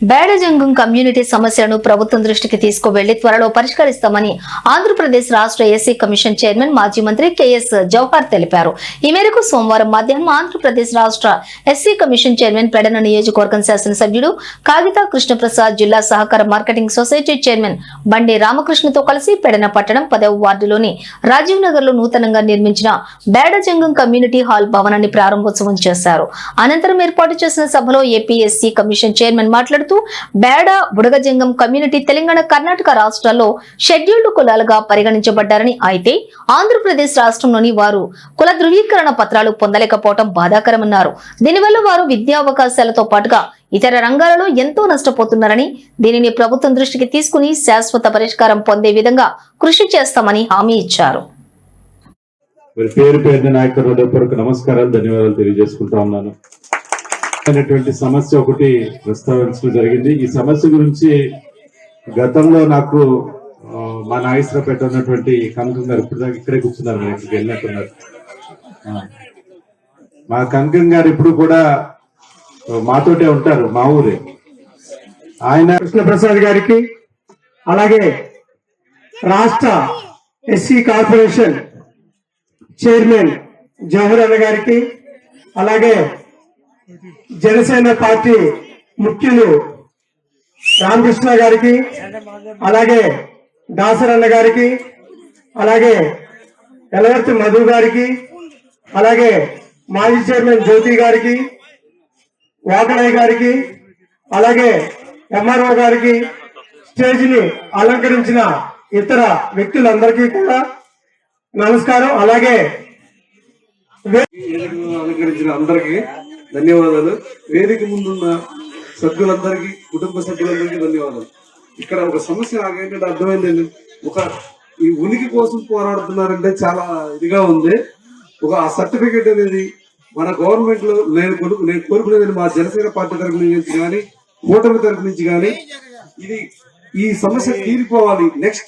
బేడజంగం community సమస్యలను ప్రభుత్వం దృష్టికి తీసుకువెళ్లి త్వరలో పరిష్కరిస్తామని ఆంధ్రప్రదేశ్ రాష్ట్ర ఎస్సీ కమిషన్ చైర్మన్ మాజీ మంత్రి కెఎస్ జవహర్ తెలిపారు. ఈ మేరకు సోమవారం మధ్యాహ్నం ఆంధ్రప్రదేశ్ రాష్ట్ర ఎస్సీ కమిషన్ చైర్మన్ పెడన నియోజకవర్గం శాసనసభ్యుడు కాగితా కృష్ణప్రసాద్, జిల్లా సహకార మార్కెటింగ్ సొసైటీ చైర్మన్ బండి రామకృష్ణతో కలిసి పెడన పట్టణం 10వ వార్డులోని రాజీవ్ నగర్ లో నూతనంగా నిర్మించిన బేడజంగం కమ్యూనిటీ హాల్ భవనాన్ని ప్రారంభోత్సవం చేశారు. అనంతరం ఏర్పాటు చేసిన సభలో ఏపీఎస్సీ కమిషన్ చైర్మన్ మాట్లాడుతూ బేడ బుడగజంగం కమ్యూనిటీ తెలంగాణ, కర్ణాటక రాష్ట్రాల్లో షెడ్యూల్డ్ కులాలుగా పరిగణించబడ్డారని, అయితే ఆంధ్రప్రదేశ్ రాష్ట్రంలోని వారు కుల ధృవీకరణ పత్రాలు పొందలేకపోవడం బాధాకరమన్నారు. దీనివల్ల వారు విద్యా అవకాశాలతో పాటుగా ఇతర రంగాలలో ఎంతో నష్టపోతున్నారని, దీనిని ప్రభుత్వం దృష్టికి తీసుకుని శాశ్వత పరిష్కారం పొందే విధంగా కృషి చేస్తామని హామీ ఇచ్చారు. పేరు పేరు నాయకుల హృదయపూర్వక నమస్కారాలు, ధన్యవాదాలు తెలియజేసుకుంటా ఉన్నాను. అనేటువంటి సమస్య ఒకటి ప్రస్తావించడం జరిగింది. ఈ సమస్య గురించి గతంలో నాకు మా నాగేశ్వరపేట ఉన్నటువంటి కనకం గారు ఇప్పుడు ఇక్కడే కూర్చున్నారు, నేను ఇక్కడికి వెళ్ళినట్టున్నారు. మా కనకం గారు ఇప్పుడు కూడా మాతోటే ఉంటారు, మా ఊరే. ఆయన కృష్ణప్రసాద్ గారికి, అలాగే రాష్ట్ర ఎస్సీ కార్పొరేషన్ చైర్మన్ జవహర్ అన్న గారికి, అలాగే జనసేన పార్టీ ముఖ్యులు రామకృష్ణ గారికి, అలాగే దాసర్ అన్న గారికి, అలాగే ఎలవర్తి మధు గారికి, అలాగే మాజీ చైర్మన్ జ్యోతి గారికి, వాకలయ్య గారికి, అలాగే ఎంఆర్ఓ గారికి, స్టేజ్ ని అలంకరించిన ఇతర వ్యక్తులందరికీ కూడా నమస్కారం. అలాగే అలంకరించిన అందరికీ ధన్యవాదాలు. వేదిక ముందున్న సభ్యులందరికీ, కుటుంబ సభ్యులందరికీ ధన్యవాదాలు. ఇక్కడ ఒక సమస్య నాకేంటంటే అర్థమైందండి, ఈ ఉనికి కోసం పోరాడుతున్నారంటే చాలా ఇదిగా ఉంది. ఆ సర్టిఫికేట్ అనేది మన గవర్నమెంట్ లో నేను కోరుకునేది మా జనసేన పార్టీ తరఫు నుంచి కానీ, కూటమి తరఫు నుంచి కానీ, ఈ సమస్య తీరిపోవాలి. నెక్స్ట్